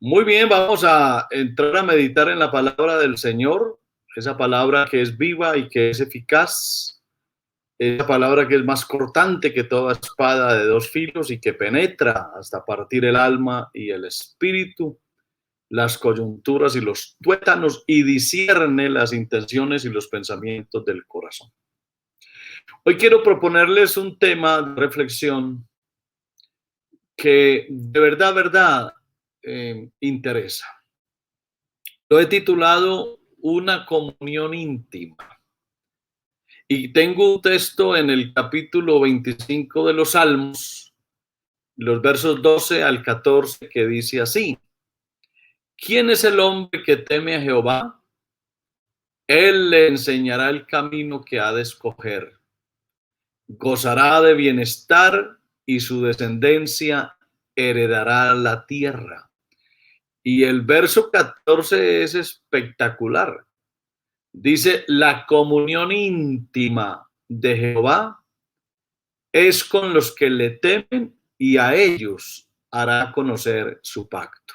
Muy bien, vamos a entrar a meditar en la palabra del Señor, esa palabra que es viva y que es eficaz, esa palabra que es más cortante que toda espada de dos filos y que penetra hasta partir el alma y el espíritu, las coyunturas y los tuétanos y discierne las intenciones y los pensamientos del corazón. Hoy quiero proponerles un tema de reflexión que de verdad, interesa. Lo he titulado Una comunión íntima. Y tengo un texto en el capítulo 25 de los Salmos, los versos 12 al 14, que dice así: ¿Quién es el hombre que teme a Jehová? Él le enseñará el camino que ha de escoger. Gozará de bienestar y su descendencia heredará la tierra. Y el verso 14 es espectacular. Dice, la comunión íntima de Jehová es con los que le temen y a ellos hará conocer su pacto.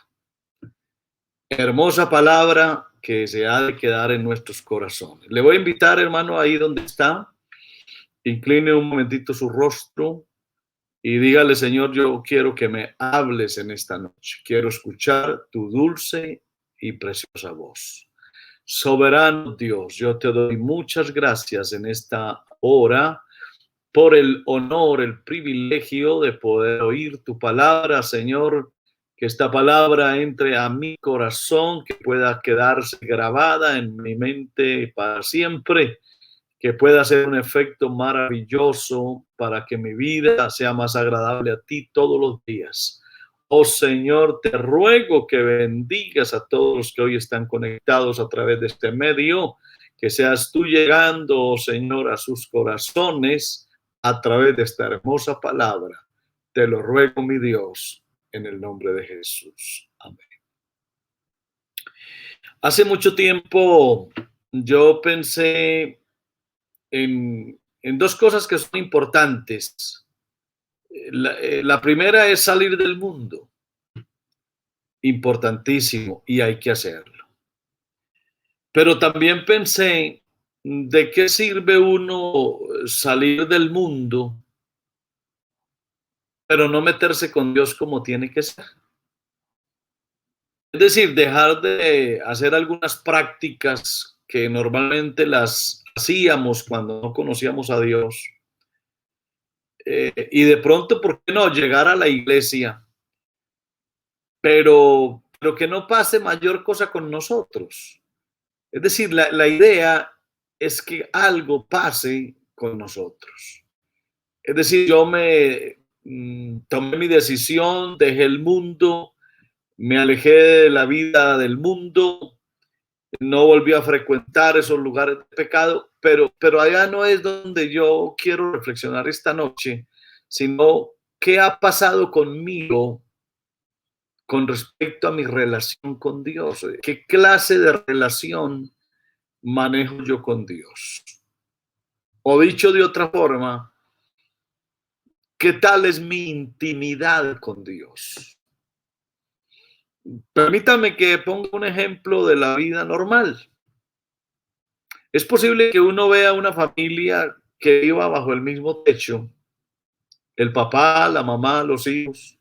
Hermosa palabra que se ha de quedar en nuestros corazones. Le voy a invitar, hermano, ahí donde está, incline un momentito su rostro y dígale: Señor, yo quiero que me hables en esta noche. Quiero escuchar tu dulce y preciosa voz. Soberano Dios, yo te doy muchas gracias en esta hora por el honor, el privilegio de poder oír tu palabra, Señor, que esta palabra entre a mi corazón, que pueda quedarse grabada en mi mente para siempre, que pueda hacer un efecto maravilloso para que mi vida sea más agradable a ti todos los días. Oh Señor, te ruego que bendigas a todos los que hoy están conectados a través de este medio, que seas tú llegando, oh Señor, a sus corazones a través de esta hermosa palabra. Te lo ruego, mi Dios, en el nombre de Jesús. Amén. Hace mucho tiempo yo pensé en dos cosas que son importantes. La primera es salir del mundo, importantísimo, y hay que hacerlo. Pero también pensé, ¿de qué sirve uno salir del mundo, pero no meterse con Dios como tiene que ser? Es decir, dejar de hacer algunas prácticas que normalmente las hacíamos cuando no conocíamos a Dios. Y de pronto, ¿por qué no llegar a la iglesia? Pero que no pase mayor cosa con nosotros. Es decir, la idea es que algo pase con nosotros. Es decir, yo tomé mi decisión, dejé el mundo, me alejé de la vida del mundo, no volví a frecuentar esos lugares de pecado, pero allá no es donde yo quiero reflexionar esta noche, sino qué ha pasado conmigo con respecto a mi relación con Dios. ¿Qué clase de relación manejo yo con Dios? O dicho de otra forma, ¿qué tal es mi intimidad con Dios? Permítame que ponga un ejemplo de la vida normal. Es posible que uno vea una familia que viva bajo el mismo techo, el papá, la mamá, los hijos,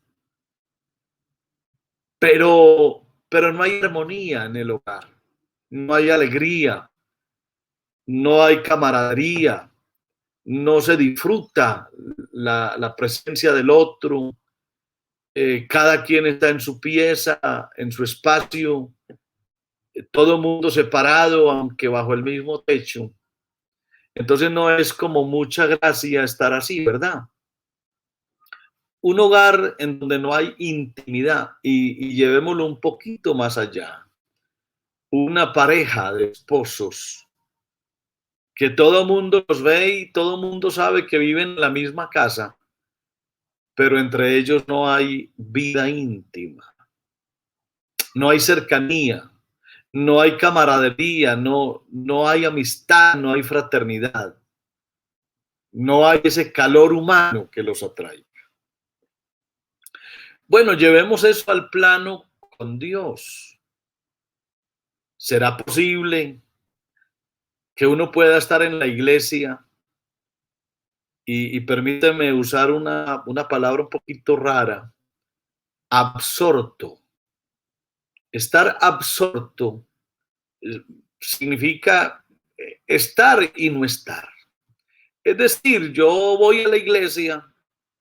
pero no hay armonía en el hogar, no hay alegría, no hay camaradería, no se disfruta la presencia del otro, cada quien está en su pieza, en su espacio, todo mundo separado, aunque bajo el mismo techo. Entonces no es como mucha gracia estar así, ¿verdad? Un hogar en donde no hay intimidad y llevémoslo un poquito más allá. Una pareja de esposos que todo mundo los ve y todo mundo sabe que viven en la misma casa, pero entre ellos no hay vida íntima, no hay cercanía, no hay camaradería, no hay amistad, no hay fraternidad, no hay ese calor humano que los atrae. Bueno, llevemos eso al plano con Dios. ¿Será posible que uno pueda estar en la iglesia y permíteme usar una palabra un poquito rara, absorto? Estar absorto eh, significa estar y no estar. Es decir, yo voy a la iglesia,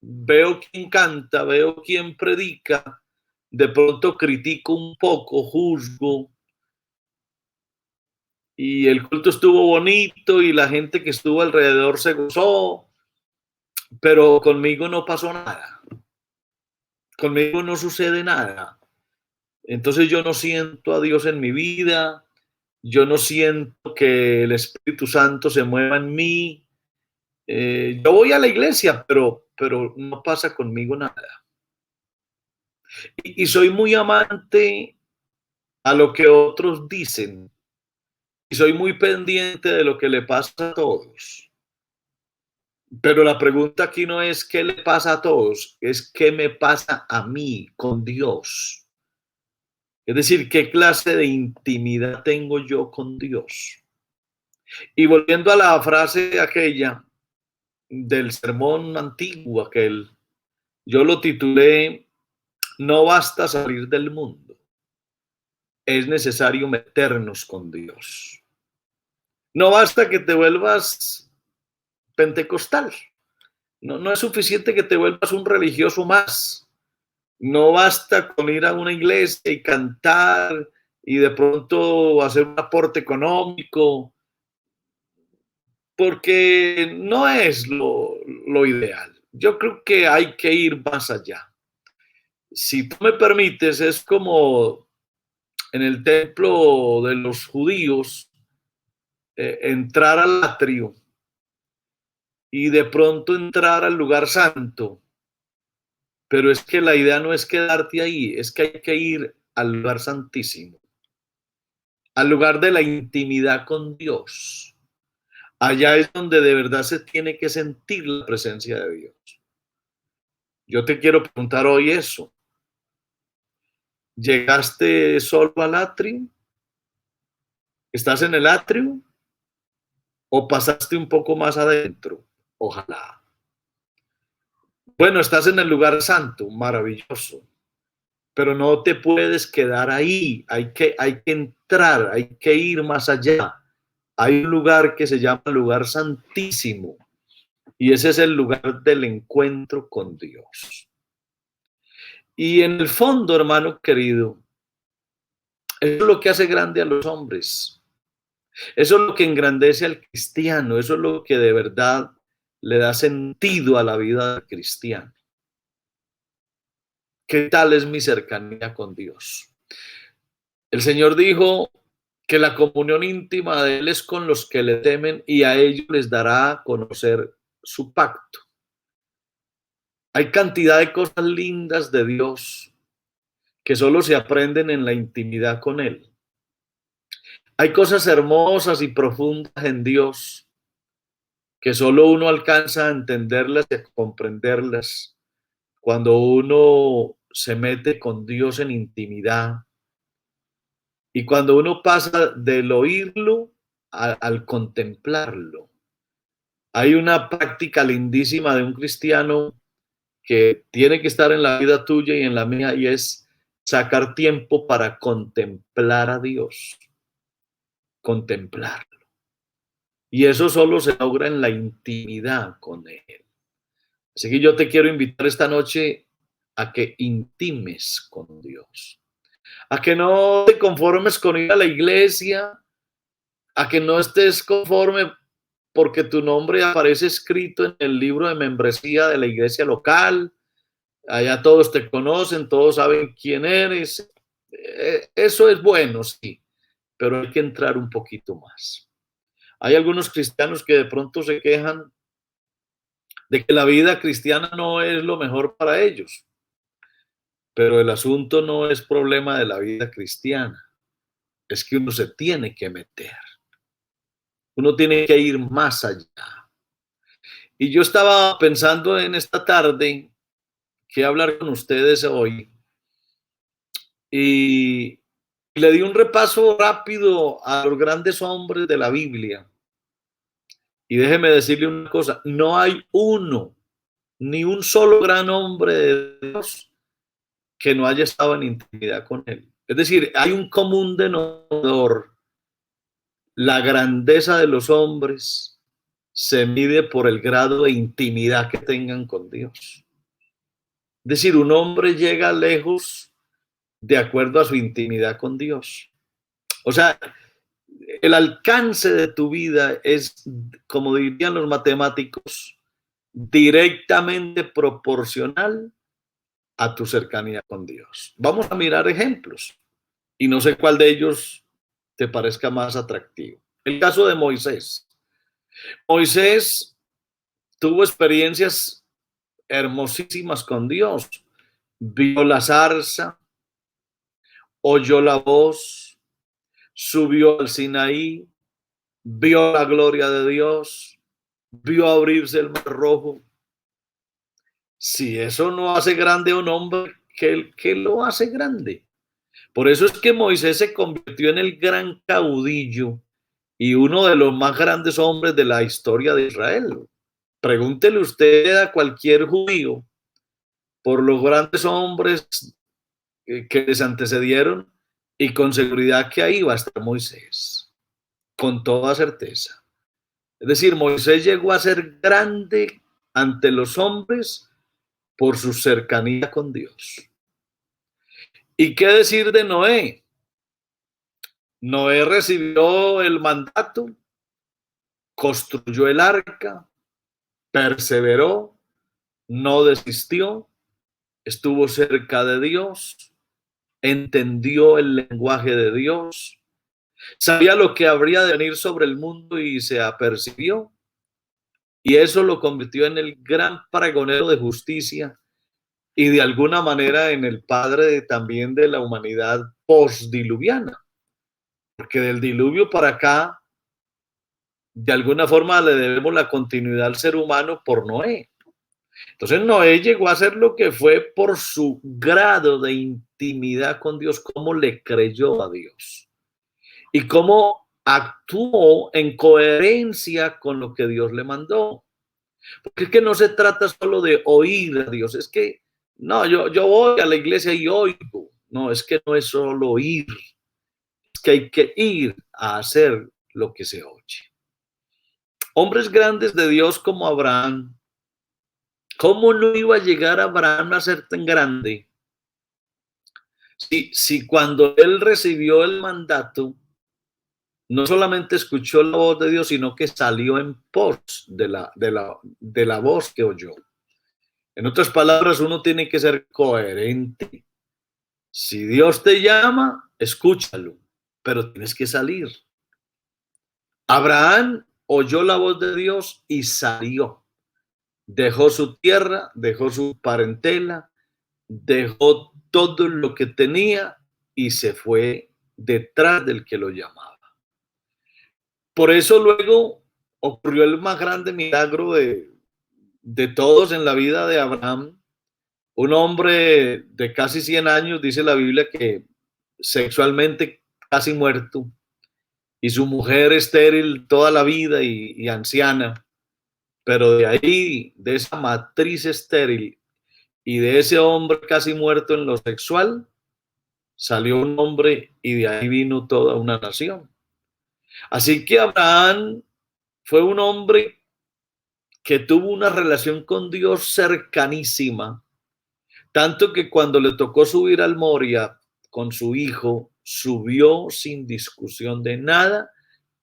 veo quién canta, veo quién predica, de pronto critico un poco, juzgo, y el culto estuvo bonito y la gente que estuvo alrededor se gozó, pero conmigo no pasó nada, conmigo no sucede nada. Entonces yo no siento a Dios en mi vida, yo no siento que el Espíritu Santo se mueva en mí. Yo voy a la iglesia, pero no pasa conmigo nada. Y soy muy amante a lo que otros dicen y soy muy pendiente de lo que le pasa a todos. Pero la pregunta aquí no es qué le pasa a todos, es qué me pasa a mí con Dios. Es decir, qué clase de intimidad tengo yo con Dios. Y volviendo a la frase aquella del sermón antiguo, aquel, yo lo titulé, no basta salir del mundo, es necesario meternos con Dios. No basta que te vuelvas pentecostal, no es suficiente que te vuelvas un religioso más. No basta con ir a una iglesia y cantar y de pronto hacer un aporte económico, porque no es lo ideal. Yo creo que hay que ir más allá. Si tú me permites, es como en el templo de los judíos, entrar al atrio y de pronto entrar al lugar santo. Pero es que la idea no es quedarte ahí, es que hay que ir al lugar santísimo, al lugar de la intimidad con Dios. Allá es donde de verdad se tiene que sentir la presencia de Dios. Yo te quiero preguntar hoy eso. ¿Llegaste solo al atrio? ¿Estás en el atrio? ¿O pasaste un poco más adentro? Ojalá. Bueno, estás en el lugar santo, maravilloso, pero no te puedes quedar ahí. Hay que entrar, hay que ir más allá. Hay un lugar que se llama lugar santísimo y ese es el lugar del encuentro con Dios. Y en el fondo, hermano querido, eso es lo que hace grande a los hombres. Eso es lo que engrandece al cristiano. Eso es lo que de verdad le da sentido a la vida del cristiano. ¿Qué tal es mi cercanía con Dios? El Señor dijo que la comunión íntima de Él es con los que le temen y a ellos les dará a conocer su pacto. Hay cantidad de cosas lindas de Dios que solo se aprenden en la intimidad con Él. Hay cosas hermosas y profundas en Dios que solo uno alcanza a entenderlas y a comprenderlas cuando uno se mete con Dios en intimidad y cuando uno pasa del oírlo al contemplarlo. Hay una práctica lindísima de un cristiano que tiene que estar en la vida tuya y en la mía y es sacar tiempo para contemplar a Dios, contemplarlo. Y eso solo se logra en la intimidad con Él. Así que yo te quiero invitar esta noche a que intimes con Dios, a que no te conformes con ir a la iglesia, a que no estés conforme porque tu nombre aparece escrito en el libro de membresía de la iglesia local. Allá todos te conocen, todos saben quién eres. Eso es bueno, sí, pero hay que entrar un poquito más. Hay algunos cristianos que de pronto se quejan de que la vida cristiana no es lo mejor para ellos, pero el asunto no es problema de la vida cristiana, es que uno se tiene que meter, uno tiene que ir más allá. Y yo estaba pensando en esta tarde que hablar con ustedes hoy y le di un repaso rápido a los grandes hombres de la Biblia. Y déjeme decirle una cosa, no hay uno, ni un solo gran hombre de Dios que no haya estado en intimidad con él. Es decir, hay un común denominador. La grandeza de los hombres se mide por el grado de intimidad que tengan con Dios. Es decir, un hombre llega lejos de acuerdo a su intimidad con Dios. O sea, el alcance de tu vida es, como dirían los matemáticos, directamente proporcional a tu cercanía con Dios. Vamos a mirar ejemplos y no sé cuál de ellos te parezca más atractivo. El caso de Moisés. Moisés tuvo experiencias hermosísimas con Dios. Vio la zarza, oyó la voz, subió al Sinaí, vio la gloria de Dios, vio abrirse el mar rojo. Si eso no hace grande a un hombre, ¿qué lo hace grande? Por eso es que Moisés se convirtió en el gran caudillo y uno de los más grandes hombres de la historia de Israel. Pregúntele usted a cualquier judío por los grandes hombres que les antecedieron y con seguridad que ahí va a estar Moisés, con toda certeza. Es decir, Moisés llegó a ser grande ante los hombres por su cercanía con Dios. ¿Y qué decir de Noé? Noé recibió el mandato, construyó el arca, perseveró, no desistió, estuvo cerca de Dios, entendió el lenguaje de Dios, sabía lo que habría de venir sobre el mundo y se apercibió. Y eso lo convirtió en el gran pregonero de justicia y de alguna manera en el padre también de la humanidad postdiluviana. Porque del diluvio para acá, de alguna forma le debemos la continuidad al ser humano por Noé. Entonces Noé llegó a ser lo que fue por su grado de intimidad con Dios, cómo le creyó a Dios y cómo actuó en coherencia con lo que Dios le mandó. Porque es que no se trata solo de oír a Dios, es que no, yo voy a la iglesia y oigo. No, es que no es solo oír, es que hay que ir a hacer lo que se oye. Hombres grandes de Dios como Abraham, ¿cómo no iba a llegar Abraham a ser tan grande? Si cuando él recibió el mandato, no solamente escuchó la voz de Dios, sino que salió en pos de la voz que oyó. En otras palabras, uno tiene que ser coherente. Si Dios te llama, escúchalo, pero tienes que salir. Abraham oyó la voz de Dios y salió. Dejó su tierra, dejó su parentela, dejó todo lo que tenía y se fue detrás del que lo llamaba. Por eso luego ocurrió el más grande milagro de todos en la vida de Abraham. Un hombre de casi 100 años, dice la Biblia, que sexualmente casi muerto, y su mujer estéril toda la vida y anciana, pero de ahí, de esa matriz estéril y de ese hombre casi muerto en lo sexual, salió un hombre y de ahí vino toda una nación. Así que Abraham fue un hombre que tuvo una relación con Dios cercanísima, tanto que cuando le tocó subir al Moria con su hijo, subió sin discusión de nada,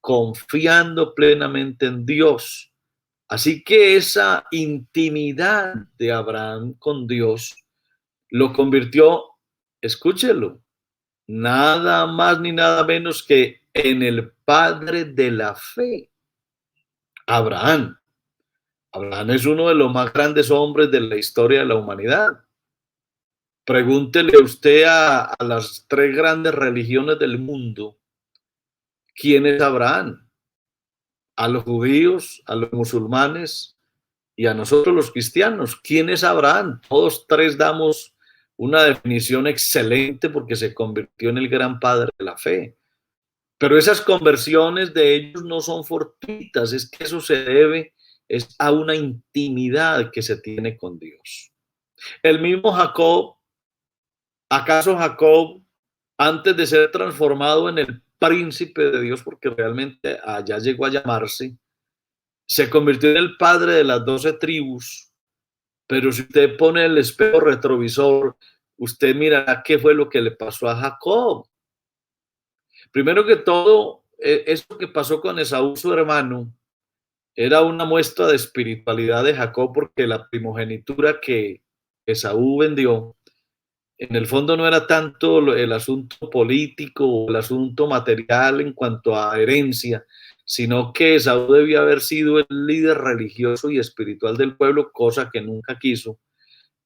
confiando plenamente en Dios. Así que esa intimidad de Abraham con Dios lo convirtió, escúchelo, nada más ni nada menos que en el padre de la fe. Abraham. Abraham es uno de los más grandes hombres de la historia de la humanidad. Pregúntele usted a las tres grandes religiones del mundo, ¿quién es Abraham? A los judíos, a los musulmanes y a nosotros los cristianos. ¿Quién es Abraham? Todos tres damos una definición excelente porque se convirtió en el gran padre de la fe. Pero esas conversiones de ellos no son fortuitas, es que eso se debe es a una intimidad que se tiene con Dios. El mismo Jacob, ¿acaso Jacob, antes de ser transformado en el príncipe de Dios, porque realmente allá llegó a llamarse, se convirtió en el padre de las 12 tribus? Pero si usted pone el espejo retrovisor, usted mirará qué fue lo que le pasó a Jacob. Primero que todo, eso que pasó con Esaú, su hermano, era una muestra de espiritualidad de Jacob, porque la primogenitura que Esaú vendió, en el fondo no era tanto el asunto político o el asunto material en cuanto a herencia, sino que Esaú debía haber sido el líder religioso y espiritual del pueblo, cosa que nunca quiso,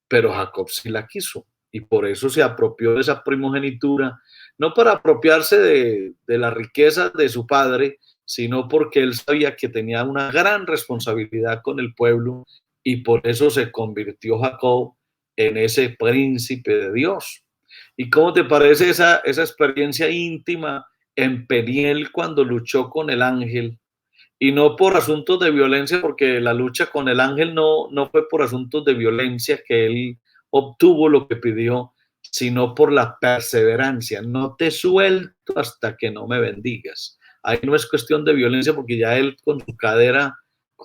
pero Jacob sí la quiso, y por eso se apropió de esa primogenitura, no para apropiarse de la riqueza de su padre, sino porque él sabía que tenía una gran responsabilidad con el pueblo, y por eso se convirtió Jacob en ese príncipe de Dios. ¿Y cómo te parece esa experiencia íntima en Peniel cuando luchó con el ángel? Y no por asuntos de violencia, porque la lucha con el ángel no fue por asuntos de violencia que él obtuvo lo que pidió, sino por la perseverancia. No te suelto hasta que no me bendigas. Ahí no es cuestión de violencia, porque ya él con su cadera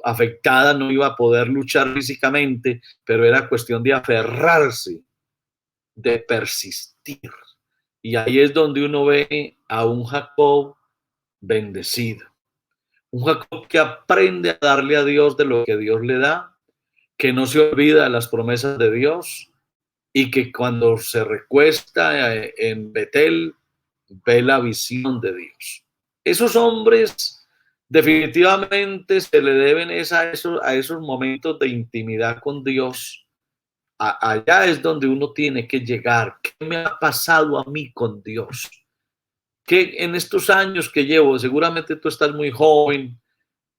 afectada no iba a poder luchar físicamente, pero era cuestión de aferrarse, de persistir. Y ahí es donde uno ve a un Jacob bendecido. Un Jacob que aprende a darle a Dios de lo que Dios le da, que no se olvida de las promesas de Dios, y que cuando se recuesta en Betel ve la visión de Dios. Esos hombres definitivamente se le deben a esos momentos de intimidad con Dios. Allá es donde uno tiene que llegar. ¿Qué me ha pasado a mí con Dios? Que en estos años que llevo, seguramente tú estás muy joven,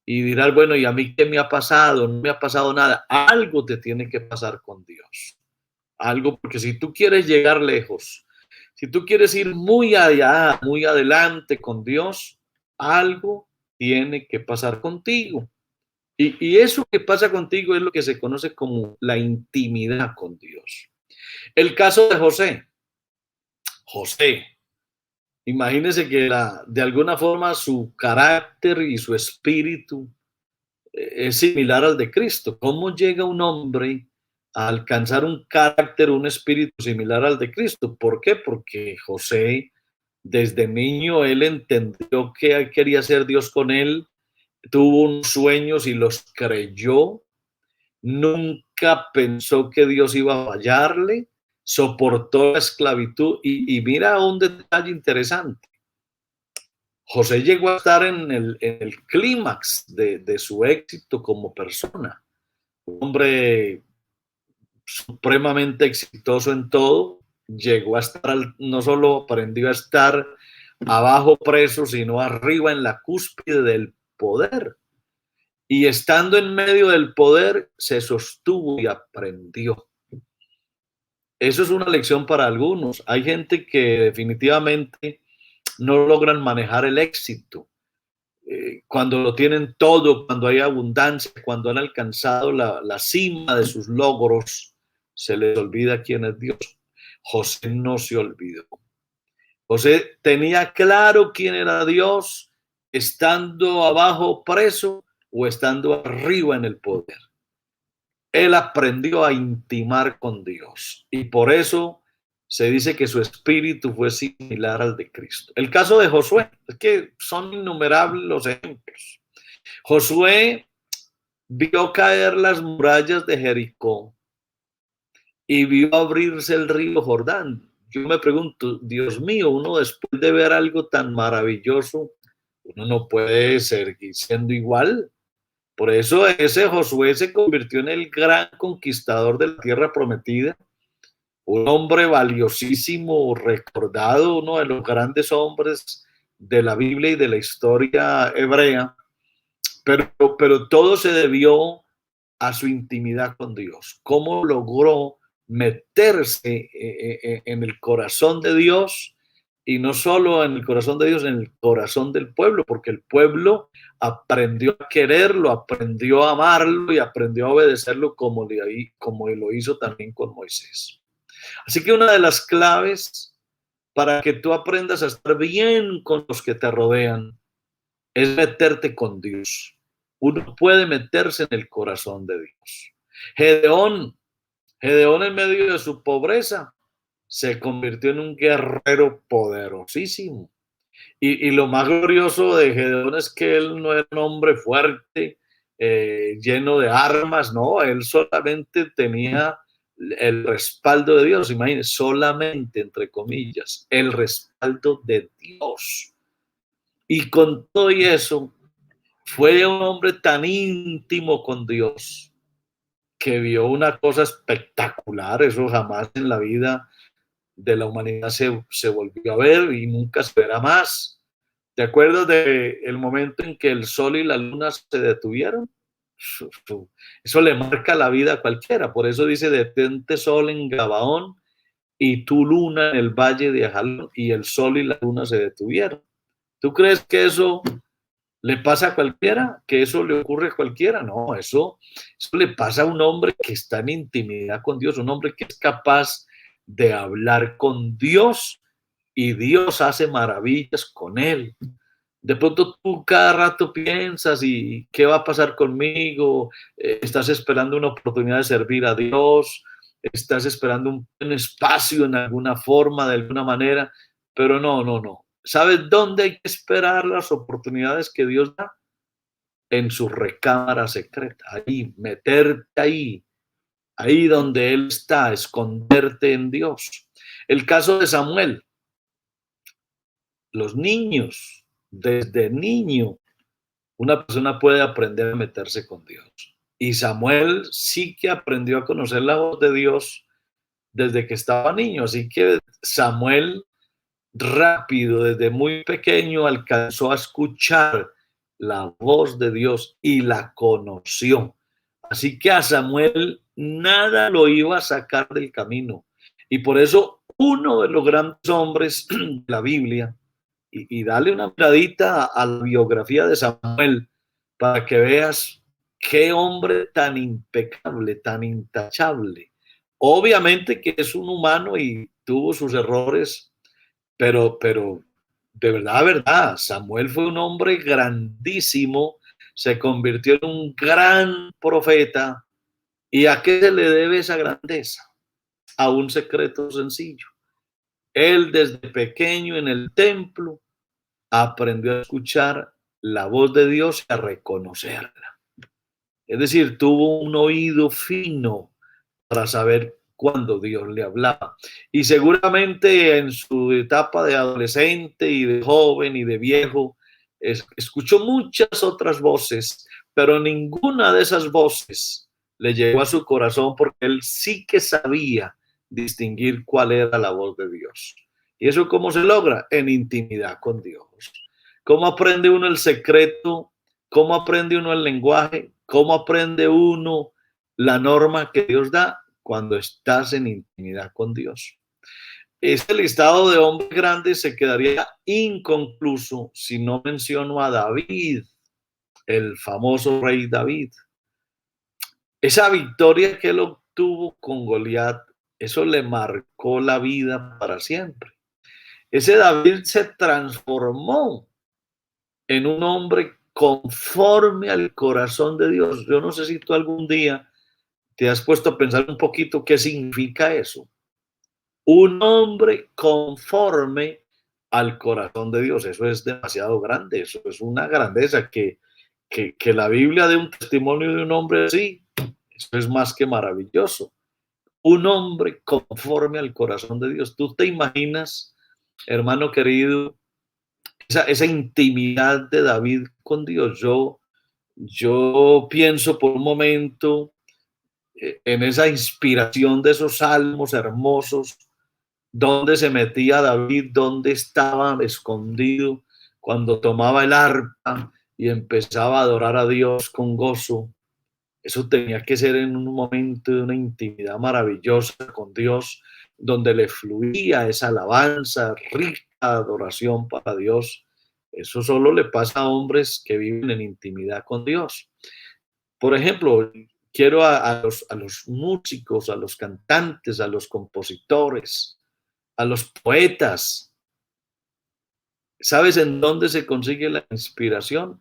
y dirás, bueno, ¿y a mí qué me ha pasado? No me ha pasado nada. Algo te tiene que pasar con Dios. Algo, porque si tú quieres llegar lejos, si tú quieres ir muy allá, muy adelante con Dios, algo tiene que pasar contigo. Y eso que pasa contigo es lo que se conoce como la intimidad con Dios. El caso de José. José, imagínese que de alguna forma su carácter y su espíritu es similar al de Cristo. ¿Cómo llega un hombre a alcanzar un carácter, un espíritu similar al de Cristo? ¿Por qué? Porque José, desde niño, él entendió que quería ser Dios con él, tuvo unos sueños y los creyó, nunca pensó que Dios iba a fallarle, soportó la esclavitud, y mira un detalle interesante. José llegó a estar en el clímax de su éxito como persona, un hombre supremamente exitoso en todo. Llegó a estar, no solo aprendió a estar abajo preso, sino arriba en la cúspide del poder. Y estando en medio del poder, se sostuvo y aprendió. Eso es una lección para algunos. Hay gente que definitivamente no logran manejar el éxito. Cuando lo tienen todo, cuando hay abundancia, cuando han alcanzado la cima de sus logros, se les olvida quién es Dios. José no se olvidó. José tenía claro quién era Dios, estando abajo preso o estando arriba en el poder. Él aprendió a intimar con Dios, y por eso se dice que su espíritu fue similar al de Cristo. El caso de Josué, es que son innumerables los ejemplos. Josué vio caer las murallas de Jericó y vio abrirse el río Jordán. Yo me pregunto, Dios mío, uno después de ver algo tan maravilloso, uno no puede seguir siendo igual. Por eso ese Josué se convirtió en el gran conquistador de la tierra prometida, un hombre valiosísimo, recordado, uno de los grandes hombres de la Biblia y de la historia hebrea, pero todo se debió a su intimidad con Dios. ¿Cómo logró meterse en el corazón de Dios, y no solo en el corazón de Dios, en el corazón del pueblo, porque el pueblo aprendió a quererlo, aprendió a amarlo y aprendió a obedecerlo como lo hizo también con Moisés. Así que una de las claves para que tú aprendas a estar bien con los que te rodean es meterte con Dios. Uno puede meterse en el corazón de Dios. Gedeón en medio de su pobreza se convirtió en un guerrero poderosísimo. Y lo más glorioso de Gedeón es que él no era un hombre fuerte, lleno de armas, no, él solamente tenía el respaldo de Dios, imagínense, solamente, entre comillas, el respaldo de Dios. Y con todo y eso, fue un hombre tan íntimo con Dios que vio una cosa espectacular, eso jamás en la vida de la humanidad se volvió a ver y nunca se verá más. ¿Te acuerdas del momento en que el sol y la luna se detuvieron? Eso le marca la vida a cualquiera. Por eso dice, detente sol en Gabaón y tu luna en el valle de Ajalón, y el sol y la luna se detuvieron. ¿Tú crees que eso le pasa a cualquiera? ¿Que eso le ocurre a cualquiera? No, eso le pasa a un hombre que está en intimidad con Dios, un hombre que es capaz de hablar con Dios y Dios hace maravillas con él. De pronto tú cada rato piensas, ¿y qué va a pasar conmigo? Estás esperando una oportunidad de servir a Dios, estás esperando un espacio en alguna forma, de alguna manera, pero no. ¿Sabes dónde hay que esperar las oportunidades que Dios da? En su recámara secreta, ahí, meterte ahí donde Él está, esconderte en Dios. El caso de Samuel, los niños, desde niño, una persona puede aprender a meterse con Dios. Y Samuel sí que aprendió a conocer la voz de Dios desde que estaba niño. Así que Samuel rápido, desde muy pequeño, alcanzó a escuchar la voz de Dios y la conoció. Así que a Samuel nada lo iba a sacar del camino. Y por eso uno de los grandes hombres de la Biblia, y dale una miradita a la biografía de Samuel para que veas qué hombre tan impecable, tan intachable. Obviamente que es un humano y tuvo sus errores, pero de verdad, Samuel fue un hombre grandísimo, se convirtió en un gran profeta. ¿Y a qué se le debe esa grandeza? A un secreto sencillo. Él desde pequeño en el templo aprendió a escuchar la voz de Dios y a reconocerla. Es decir, tuvo un oído fino para saber cuándo Dios le hablaba. Y seguramente en su etapa de adolescente y de joven y de viejo, escuchó muchas otras voces, pero ninguna de esas voces le llegó a su corazón porque él sí que sabía distinguir cuál era la voz de Dios. ¿Y eso cómo se logra? En intimidad con Dios. ¿Cómo aprende uno el secreto? ¿Cómo aprende uno el lenguaje? ¿Cómo aprende uno la norma que Dios da? Cuando estás en intimidad con Dios. Este listado de hombres grandes se quedaría inconcluso si no menciono a David, el famoso rey David. Esa victoria que él obtuvo con Goliat, eso le marcó la vida para siempre. Ese David se transformó en un hombre conforme al corazón de Dios. Yo no sé si tú algún día te has puesto a pensar un poquito qué significa eso. Un hombre conforme al corazón de Dios. Eso es demasiado grande. Eso es una grandeza que la Biblia dé un testimonio de un hombre así. Eso es más que maravilloso. Un hombre conforme al corazón de Dios. ¿Tú te imaginas, hermano querido, esa intimidad de David con Dios? Yo pienso por un momento en esa inspiración de esos salmos hermosos, dónde se metía David, dónde estaba escondido cuando tomaba el arpa y empezaba a adorar a Dios con gozo. Eso tenía que ser en un momento de una intimidad maravillosa con Dios, donde le fluía esa alabanza, rica adoración para Dios. Eso solo le pasa a hombres que viven en intimidad con Dios. Por ejemplo, quiero a los músicos, a los cantantes, a los compositores, a los poetas. ¿Sabes en dónde se consigue la inspiración?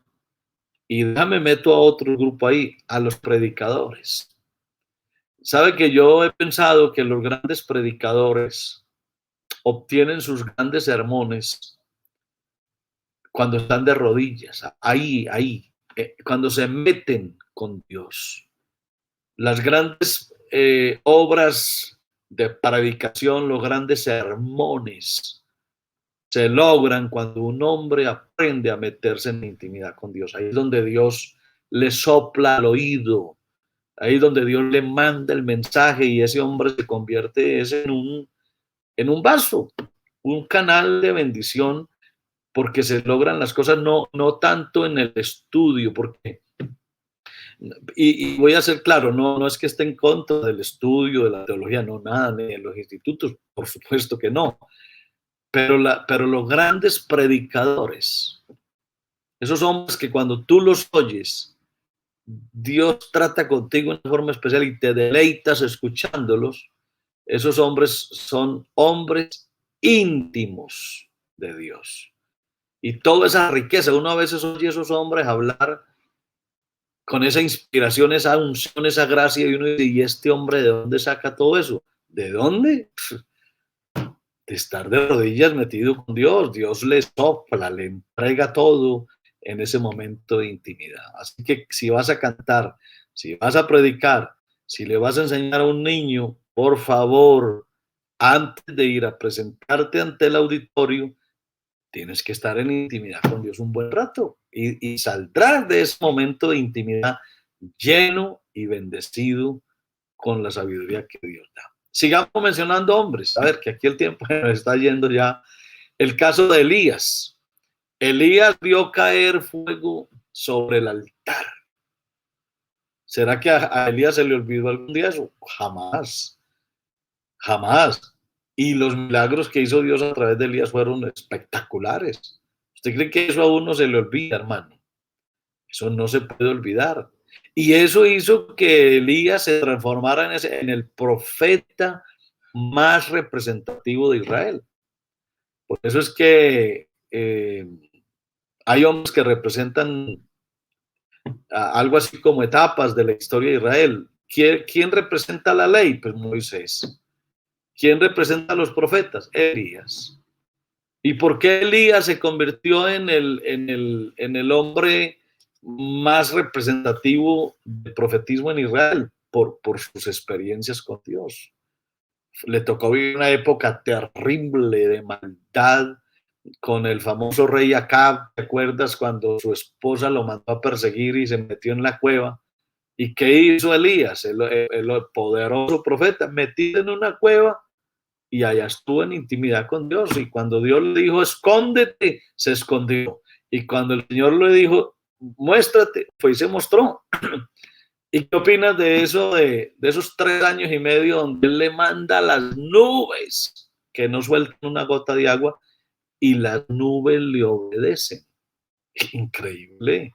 Y déjame meto a otro grupo ahí, a los predicadores. Sabe que yo he pensado que los grandes predicadores obtienen sus grandes sermones cuando están de rodillas, cuando se meten con Dios. Las grandes obras de predicación, los grandes sermones, se logran cuando un hombre aprende a meterse en intimidad con Dios. Ahí es donde Dios le sopla al oído, ahí es donde Dios le manda el mensaje y ese hombre se convierte en un vaso, un canal de bendición, porque se logran las cosas no tanto en el estudio, porque, y voy a ser claro, no es que esté en contra del estudio, de la teología, no, nada, ni de los institutos, por supuesto que no, pero los grandes predicadores, esos hombres que cuando tú los oyes, Dios trata contigo de una forma especial y te deleitas escuchándolos, esos hombres son hombres íntimos de Dios. Y toda esa riqueza, uno a veces oye a esos hombres hablar con esa inspiración, esa unción, esa gracia, y uno dice, ¿y este hombre de dónde saca todo eso? ¿De dónde? De estar de rodillas metido con Dios. Dios le sopla, le entrega todo en ese momento de intimidad. Así que si vas a cantar, si vas a predicar, si le vas a enseñar a un niño, por favor, antes de ir a presentarte ante el auditorio, tienes que estar en intimidad con Dios un buen rato y saldrás de ese momento de intimidad lleno y bendecido con la sabiduría que Dios da. Sigamos mencionando hombres. A ver, que aquí el tiempo nos está yendo ya. El caso de Elías. Elías vio caer fuego sobre el altar. ¿Será que a Elías se le olvidó algún día eso? Jamás, jamás. Y los milagros que hizo Dios a través de Elías fueron espectaculares. ¿Usted cree que eso a uno se le olvida, hermano? Eso no se puede olvidar. Y eso hizo que Elías se transformara en el profeta más representativo de Israel. Por eso es que hay hombres que representan algo así como etapas de la historia de Israel. ¿Quién representa la ley? Pues Moisés. ¿Quién representa a los profetas? Elías. ¿Y por qué Elías se convirtió en el hombre más representativo del profetismo en Israel? Por sus experiencias con Dios. Le tocó vivir una época terrible de maldad con el famoso rey Acab. ¿Te acuerdas cuando su esposa lo mandó a perseguir y se metió en la cueva? ¿Y qué hizo Elías, el poderoso profeta? Metido en una cueva y allá estuvo en intimidad con Dios. Y cuando Dios le dijo, escóndete, se escondió. Y cuando el Señor le dijo, muéstrate, pues se mostró. ¿Y qué opinas de eso, de esos 3 años y medio donde Él le manda las nubes que no sueltan una gota de agua y las nubes le obedecen? Increíble.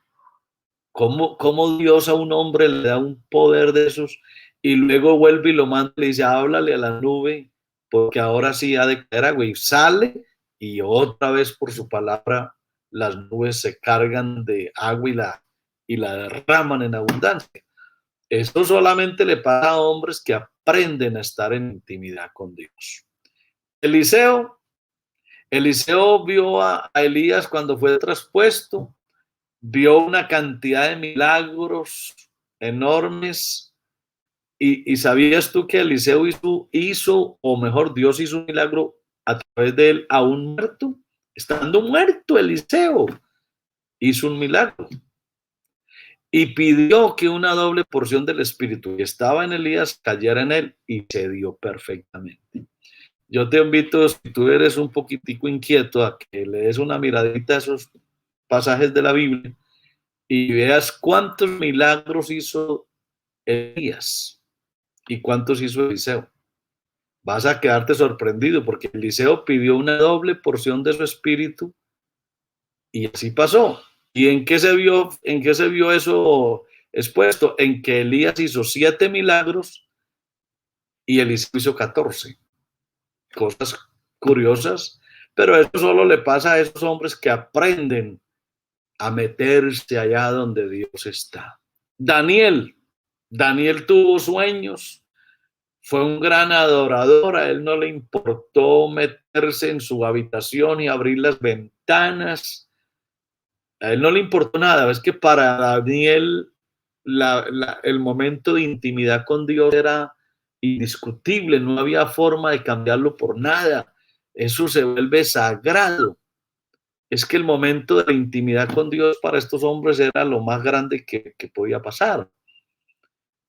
¿Cómo Dios a un hombre le da un poder de esos y luego vuelve y lo manda y le dice, háblale a la nube porque ahora sí ha de caer agua? Y sale y otra vez por su palabra las nubes se cargan de agua y la derraman en abundancia. Esto solamente le pasa a hombres que aprenden a estar en intimidad con Dios. Eliseo vio a Elías cuando fue traspuesto, vio una cantidad de milagros enormes. Y ¿sabías tú que Eliseo hizo, o mejor, Dios hizo un milagro a través de él aún muerto? Estando muerto, Eliseo hizo un milagro. Y pidió que una doble porción del Espíritu que estaba en Elías cayera en él y se dio perfectamente. Yo te invito, si tú eres un poquitico inquieto, a que le des una miradita a esos pasajes de la Biblia y veas cuántos milagros hizo Elías. ¿Y cuántos hizo Eliseo? Vas a quedarte sorprendido porque Eliseo pidió una doble porción de su espíritu y así pasó. ¿Y en qué se vio eso expuesto? En que Elías hizo 7 milagros y Eliseo hizo 14. Cosas curiosas, pero eso solo le pasa a esos hombres que aprenden a meterse allá donde Dios está. Daniel tuvo sueños, fue un gran adorador, a él no le importó meterse en su habitación y abrir las ventanas, a él no le importó nada. Es que para Daniel el momento de intimidad con Dios era indiscutible, no había forma de cambiarlo por nada, eso se vuelve sagrado. Es que el momento de la intimidad con Dios para estos hombres era lo más grande que podía pasar.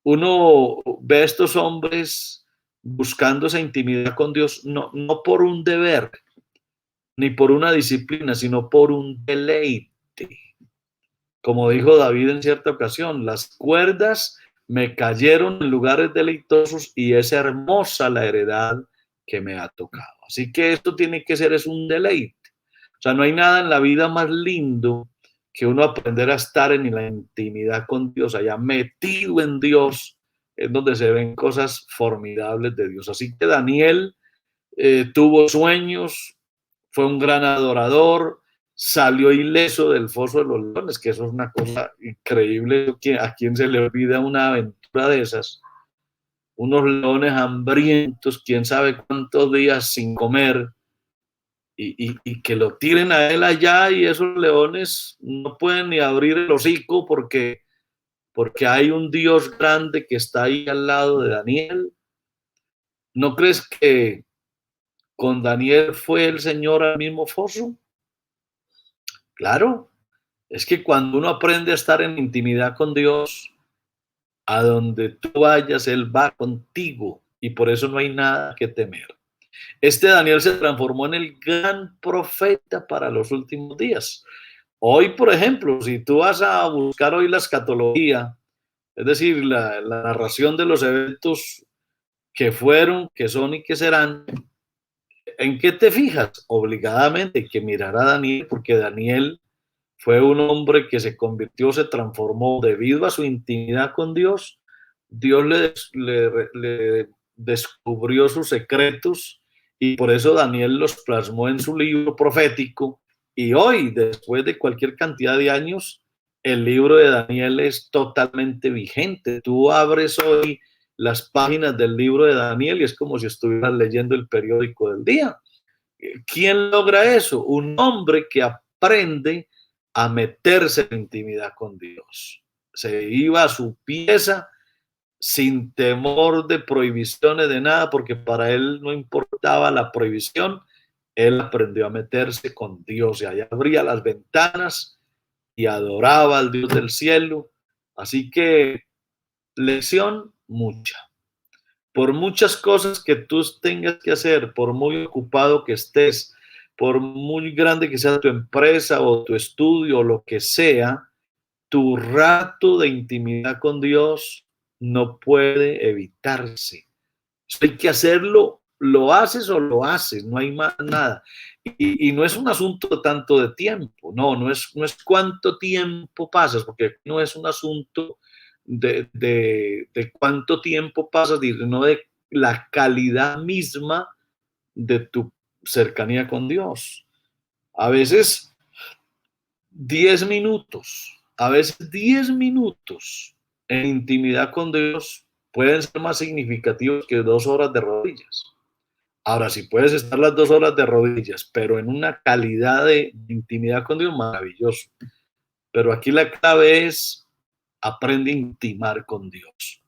Uno ve a estos hombres buscando esa intimidad con Dios, no por un deber, ni por una disciplina, sino por un deleite. Como dijo David en cierta ocasión, las cuerdas me cayeron en lugares deleitosos y es hermosa la heredad que me ha tocado. Así que esto tiene que ser, es un deleite. O sea, no hay nada en la vida más lindo que uno aprender a estar en la intimidad con Dios, allá metido en Dios, es donde se ven cosas formidables de Dios. Así que Daniel tuvo sueños, fue un gran adorador, salió ileso del foso de los leones, que eso es una cosa increíble. ¿A quién se le olvida una aventura de esas? Unos leones hambrientos, quién sabe cuántos días sin comer, y que lo tiren a él allá y esos leones no pueden ni abrir el hocico porque hay un Dios grande que está ahí al lado de Daniel. ¿No crees que con Daniel fue el Señor al mismo foso? Claro, es que cuando uno aprende a estar en intimidad con Dios, a donde tú vayas, Él va contigo y por eso no hay nada que temer. Este Daniel se transformó en el gran profeta para los últimos días. Hoy, por ejemplo, si tú vas a buscar hoy la escatología, es decir, la narración de los eventos que fueron, que son y que serán, ¿en qué te fijas? Obligadamente hay que mirar a Daniel, porque Daniel fue un hombre que se convirtió, se transformó debido a su intimidad con Dios. Dios le descubrió sus secretos y por eso Daniel los plasmó en su libro profético. Y hoy, después de cualquier cantidad de años, el libro de Daniel es totalmente vigente. Tú abres hoy las páginas del libro de Daniel y es como si estuvieras leyendo el periódico del día. ¿Quién logra eso? Un hombre que aprende a meterse en intimidad con Dios. Se iba a su pieza sin temor de prohibiciones de nada, porque para él no importaba la prohibición. Él aprendió a meterse con Dios y allá abría las ventanas y adoraba al Dios del cielo. Así que lección mucha. Por muchas cosas que tú tengas que hacer, por muy ocupado que estés, por muy grande que sea tu empresa o tu estudio o lo que sea, tu rato de intimidad con Dios no puede evitarse. Hay que hacerlo, lo haces o lo haces, no hay más nada. Y no es un asunto tanto de tiempo, no es cuánto tiempo pasas, porque no es un asunto de cuánto tiempo pasas, sino de la calidad misma de tu cercanía con Dios. A veces 10 minutos, a veces 10 minutos en intimidad con Dios pueden ser más significativos que 2 horas de rodillas. Ahora, si puedes estar las 2 horas de rodillas, pero en una calidad de intimidad con Dios, maravilloso. Pero aquí la clave es aprende a intimar con Dios.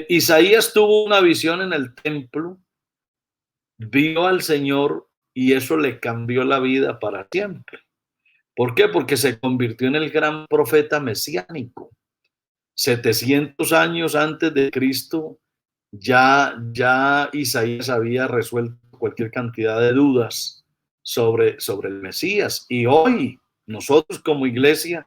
Isaías tuvo una visión en el templo, vio al Señor y eso le cambió la vida para siempre. ¿Por qué? Porque se convirtió en el gran profeta mesiánico. 700 años antes de Cristo, ya Isaías había resuelto cualquier cantidad de dudas sobre el Mesías. Y hoy, nosotros como iglesia,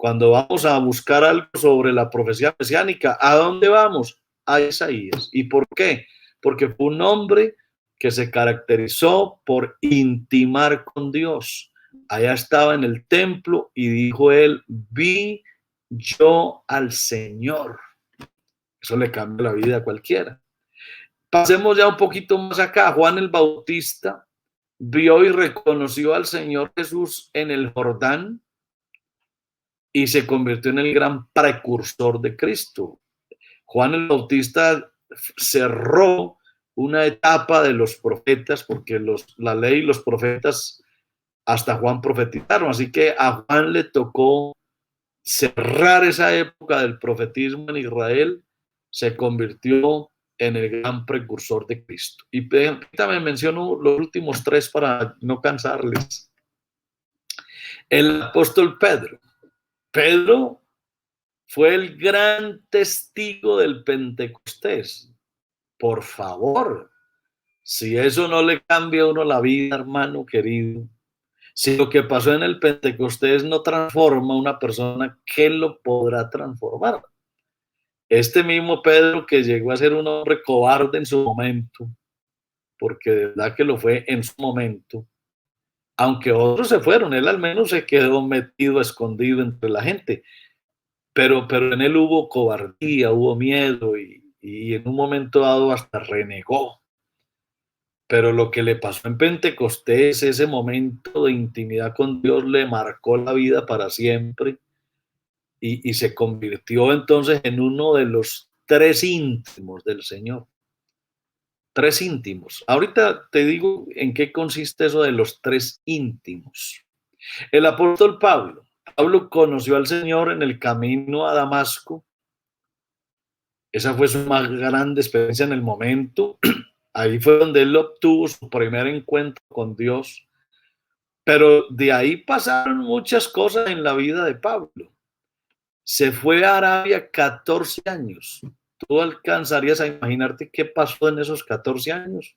Cuando vamos a buscar algo sobre la profecía mesiánica, ¿a dónde vamos? A Isaías. ¿Y por qué? Porque fue un hombre que se caracterizó por intimar con Dios. Allá estaba en el templo y dijo él, vi yo al Señor. Eso le cambia la vida a cualquiera. Pasemos ya un poquito más acá. Juan el Bautista vio y reconoció al Señor Jesús en el Jordán y se convirtió en el gran precursor de Cristo. Juan el Bautista cerró una etapa de los profetas, porque la ley y los profetas hasta Juan profetizaron, así que a Juan le tocó cerrar esa época del profetismo en Israel, se convirtió en el gran precursor de Cristo. Y también menciono los últimos tres para no cansarles. El apóstol Pedro. Pedro fue el gran testigo del Pentecostés. Por favor, si eso no le cambia a uno la vida, hermano querido, si lo que pasó en el Pentecostés no transforma a una persona, ¿qué lo podrá transformar? Este mismo Pedro que llegó a ser un hombre cobarde en su momento, porque de verdad que lo fue en su momento, aunque otros se fueron, él al menos se quedó metido, escondido entre la gente, pero en él hubo cobardía, hubo miedo y en un momento dado hasta renegó. Pero lo que le pasó en Pentecostés, ese momento de intimidad con Dios, le marcó la vida para siempre y se convirtió entonces en uno de los tres íntimos del Señor. Tres íntimos. Ahorita te digo en qué consiste eso de los tres íntimos. El apóstol Pablo. Pablo conoció al Señor en el camino a Damasco. Esa fue su más grande experiencia en el momento. Ahí fue donde él obtuvo su primer encuentro con Dios. Pero de ahí pasaron muchas cosas en la vida de Pablo. Se fue a Arabia 14 años. ¿Tú alcanzarías a imaginarte qué pasó en esos 14 años?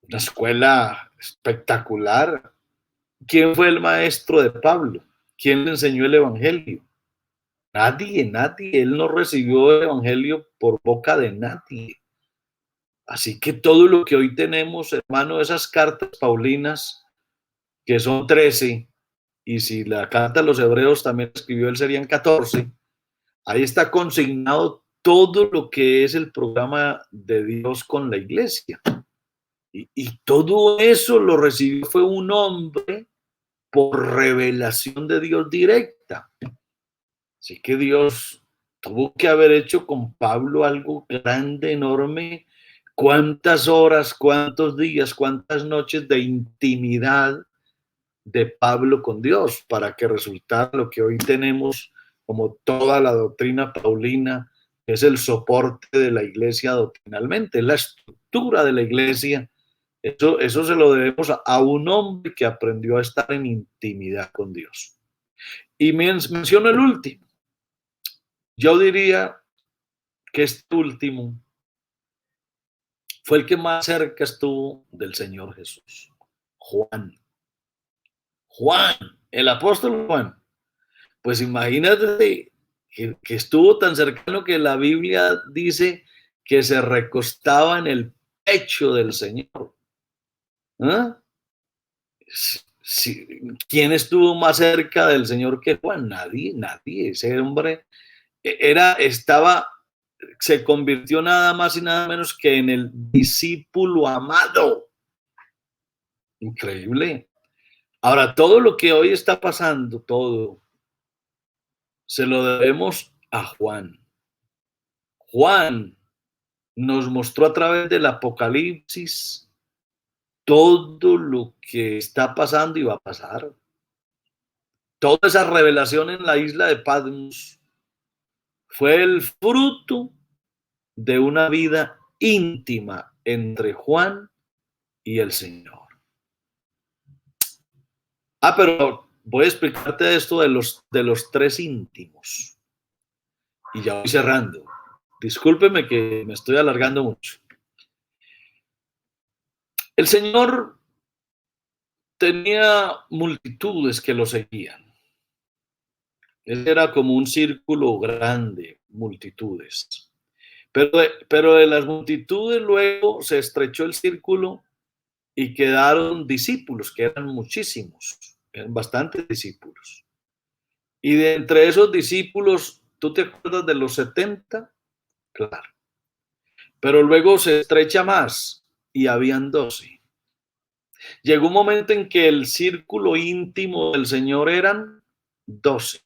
Una escuela espectacular. ¿Quién fue el maestro de Pablo? ¿Quién le enseñó el evangelio? Nadie, nadie. Él no recibió el evangelio por boca de nadie. Así que todo lo que hoy tenemos, hermano, esas cartas paulinas, que son 13, y si la carta a los hebreos también escribió él, serían 14, ahí está consignado todo lo que es el programa de Dios con la iglesia. Y todo eso lo recibió fue un hombre por revelación de Dios directa. Así que Dios tuvo que haber hecho con Pablo algo grande, enorme. Cuántas horas, cuántos días, cuántas noches de intimidad de Pablo con Dios para que resultara lo que hoy tenemos como toda la doctrina paulina, que es el soporte de la iglesia doctrinalmente, la estructura de la iglesia. Eso se lo debemos a un hombre que aprendió a estar en intimidad con Dios. Y menciono el último. Yo diría que este último fue el que más cerca estuvo del Señor Jesús. Juan. Juan, el apóstol Juan. Pues imagínate que estuvo tan cercano que la Biblia dice que se recostaba en el pecho del Señor. ¿Ah? Sí, ¿quién estuvo más cerca del Señor que Juan? Nadie, nadie. Ese hombre se convirtió nada más y nada menos que en el discípulo amado. Increíble. Ahora, todo lo que hoy está pasando, todo, se lo debemos a Juan. Juan nos mostró a través del Apocalipsis todo lo que está pasando y va a pasar. Toda esa revelación en la isla de Patmos fue el fruto de una vida íntima entre Juan y el Señor. Pero voy a explicarte esto de los tres íntimos. Y ya voy cerrando. Discúlpeme que me estoy alargando mucho. El Señor tenía multitudes que lo seguían. Ese era como un círculo grande, multitudes. Pero de las multitudes luego se estrechó el círculo y quedaron discípulos, que eran muchísimos, eran bastantes discípulos. Y de entre esos discípulos, ¿tú te acuerdas de los 70? Claro. Pero luego se estrecha más y habían 12. Llegó un momento en que el círculo íntimo del Señor eran 12.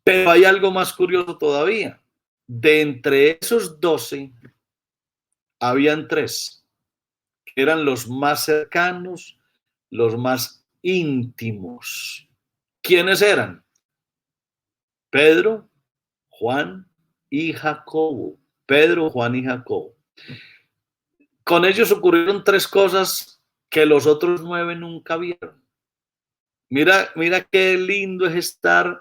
Pero hay algo más curioso todavía. De entre esos 12, habían 3, que eran los más cercanos, los más íntimos. ¿Quiénes eran? Pedro, Juan y Jacobo. Pedro, Juan y Jacobo. Con ellos ocurrieron 3 cosas que los otros 9 nunca vieron. Mira qué lindo es estar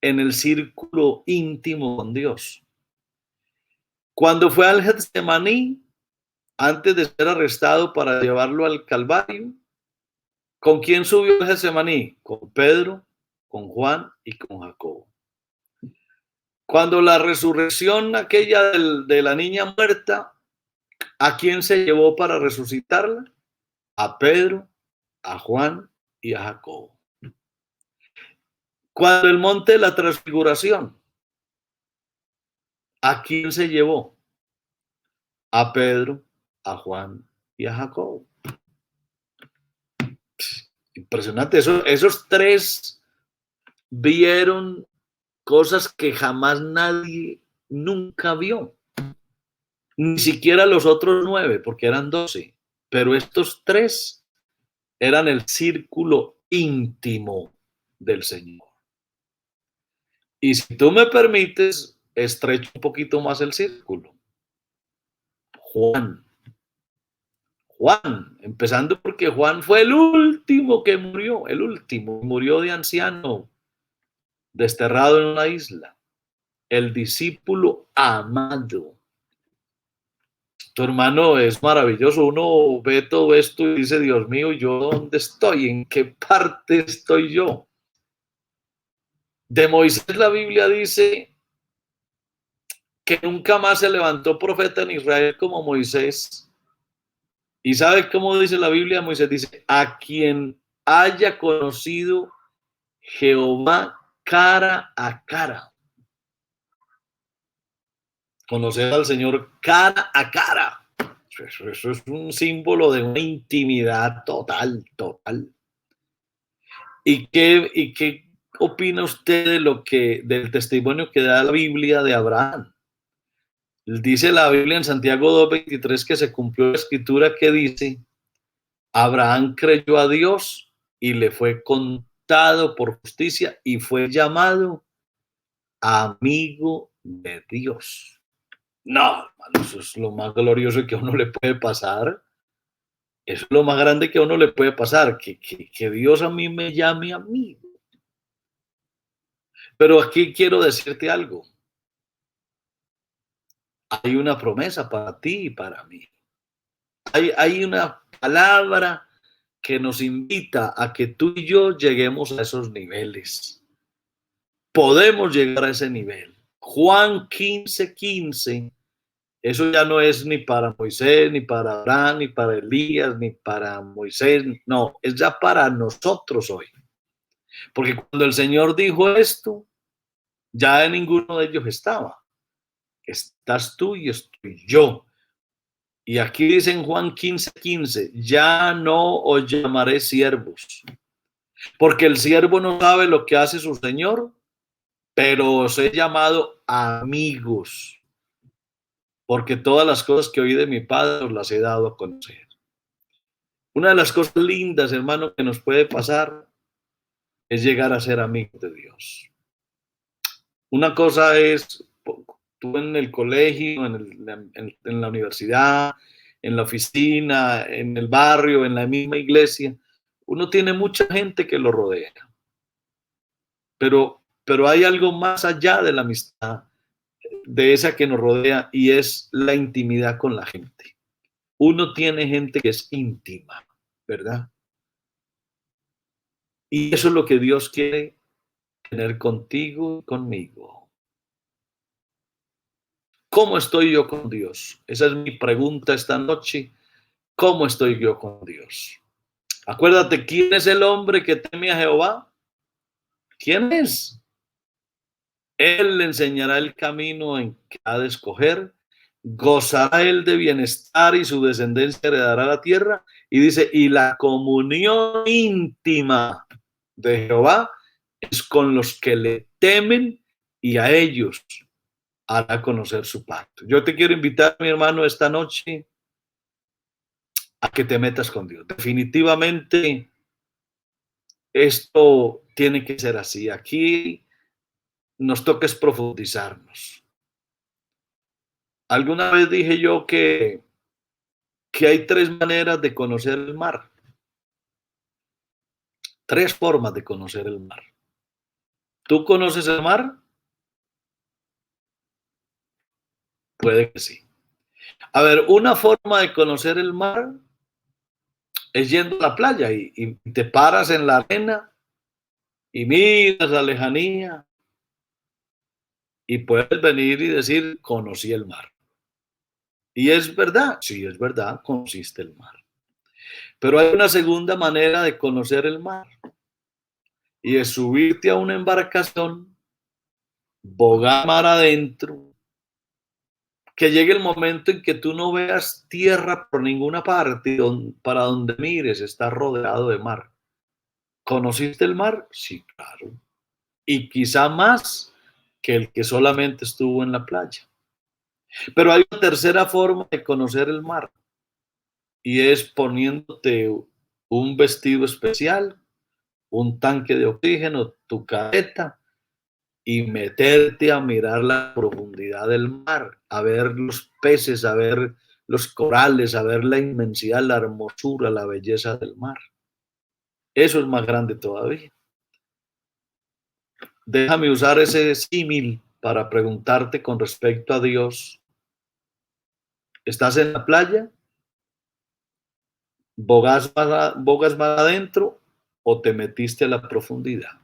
en el círculo íntimo con Dios. Cuando fue al Getsemaní, antes de ser arrestado para llevarlo al Calvario, ¿con quién subió al Getsemaní? Con Pedro, con Juan y con Jacobo. Cuando la resurrección aquella de la niña muerta, ¿a quién se llevó para resucitarla? A Pedro, a Juan y a Jacobo. Cuando el monte de la transfiguración, ¿a quién se llevó? A Pedro, a Juan y a Jacobo. Impresionante. Esos 3 vieron cosas que jamás nadie nunca vio. Ni siquiera los otros 9, porque eran 12. Pero estos 3 eran el círculo íntimo del Señor. Y si tú me permites, estrecho un poquito más el círculo. Juan, empezando porque Juan fue el último que murió, murió de anciano, desterrado en una isla, el discípulo amado. Tu hermano es maravilloso, uno ve todo esto y dice, Dios mío, ¿yo dónde estoy? ¿En qué parte estoy yo? De Moisés la Biblia dice que nunca más se levantó profeta en Israel como Moisés. ¿Y sabe cómo dice la Biblia? Moisés dice, a quien haya conocido Jehová cara a cara. Conocer al Señor cara a cara. Eso es un símbolo de una intimidad total, total. ¿Y qué opina usted de del testimonio que da la Biblia de Abraham? Dice la Biblia en Santiago 2:23 que se cumplió la escritura que dice, Abraham creyó a Dios y le fue contado por justicia y fue llamado amigo de Dios. No, hermano, eso es lo más glorioso que a uno le puede pasar. Eso es lo más grande que a uno le puede pasar, que Dios a mí me llame amigo. Pero aquí quiero decirte algo. Hay una promesa para ti y para mí. Hay una palabra que nos invita a que tú y yo lleguemos a esos niveles. Podemos llegar a ese nivel. Juan 15:15, eso ya no es ni para Moisés, ni para Abraham, ni para Elías, ni para Moisés, no, es ya para nosotros hoy. Porque cuando el Señor dijo esto, ya en ninguno de ellos estaba. Estás tú y estoy yo. Y aquí dice en Juan 15:15, ya no os llamaré siervos, porque el siervo no sabe lo que hace su Señor, pero os he llamado amigos, porque todas las cosas que oí de mi Padre os las he dado a conocer. Una de las cosas lindas, hermano, que nos puede pasar es llegar a ser amigos de Dios. Una cosa es tú en el colegio, en la universidad, en la oficina, en el barrio, en la misma iglesia, uno tiene mucha gente que lo rodea. Pero hay algo más allá de la amistad, de esa que nos rodea, y es la intimidad con la gente. Uno tiene gente que es íntima, ¿verdad? Y eso es lo que Dios quiere tener contigo y conmigo. ¿Cómo estoy yo con Dios? Esa es mi pregunta esta noche. ¿Cómo estoy yo con Dios? Acuérdate, ¿quién es el hombre que teme a Jehová? ¿Quién es? Él le enseñará el camino en que ha de escoger, gozará él de bienestar y su descendencia heredará la tierra. Y dice, y la comunión íntima de Jehová es con los que le temen y a ellos hará conocer su pacto. Yo te quiero invitar, mi hermano, esta noche a que te metas con Dios. Definitivamente esto tiene que ser así. Aquí nos toca es profundizarnos. Alguna vez dije yo que hay tres maneras de conocer el mar, tres formas de conocer el mar. ¿Tú conoces el mar? Puede que sí. A ver, una forma de conocer el mar es yendo a la playa y te paras en la arena y miras la lejanía y puedes venir y decir, conocí el mar. Y es verdad, sí, es verdad, conociste el mar. Pero hay una segunda manera de conocer el mar y es subirte a una embarcación, bogar mar adentro, que llegue el momento en que tú no veas tierra por ninguna parte, para donde mires está rodeado de mar. ¿Conociste el mar? Sí, claro. Y quizá más que el que solamente estuvo en la playa. Pero hay una tercera forma de conocer el mar y es poniéndote un vestido especial, un tanque de oxígeno, tu careta y meterte a mirar la profundidad del mar, a ver los peces, a ver los corales, a ver la inmensidad, la hermosura, la belleza del mar. Eso es más grande todavía. Déjame usar ese símil para preguntarte con respecto a Dios. ¿Estás en la playa? ¿Bogas más adentro o te metiste a la profundidad?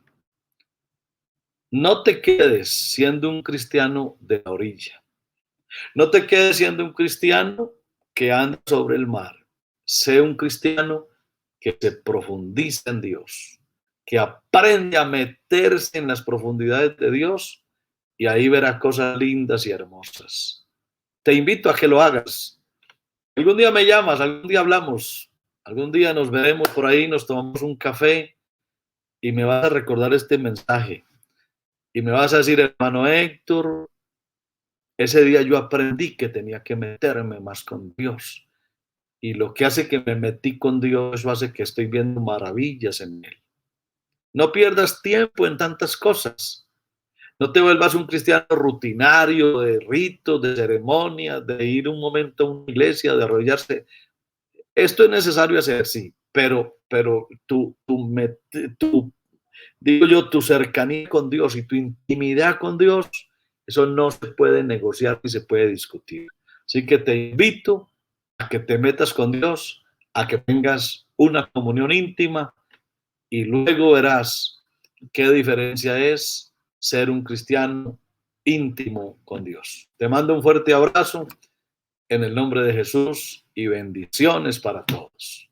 No te quedes siendo un cristiano de la orilla. No te quedes siendo un cristiano que anda sobre el mar. Sé un cristiano que se profundiza en Dios, que aprende a meterse en las profundidades de Dios y ahí verá cosas lindas y hermosas. Te invito a que lo hagas. Algún día me llamas, algún día hablamos, algún día nos veremos por ahí, nos tomamos un café y me vas a recordar este mensaje. Y me vas a decir, hermano Héctor, ese día yo aprendí que tenía que meterme más con Dios. Y lo que hace que me metí con Dios, eso hace que estoy viendo maravillas en Él. No pierdas tiempo en tantas cosas. No te vuelvas un cristiano rutinario, de ritos, de ceremonias, de ir un momento a una iglesia, de arrodillarse. Esto es necesario hacer, sí, pero digo yo, tu cercanía con Dios y tu intimidad con Dios, eso no se puede negociar ni se puede discutir. Así que te invito a que te metas con Dios, a que tengas una comunión íntima y luego verás qué diferencia es ser un cristiano íntimo con Dios. Te mando un fuerte abrazo en el nombre de Jesús y bendiciones para todos.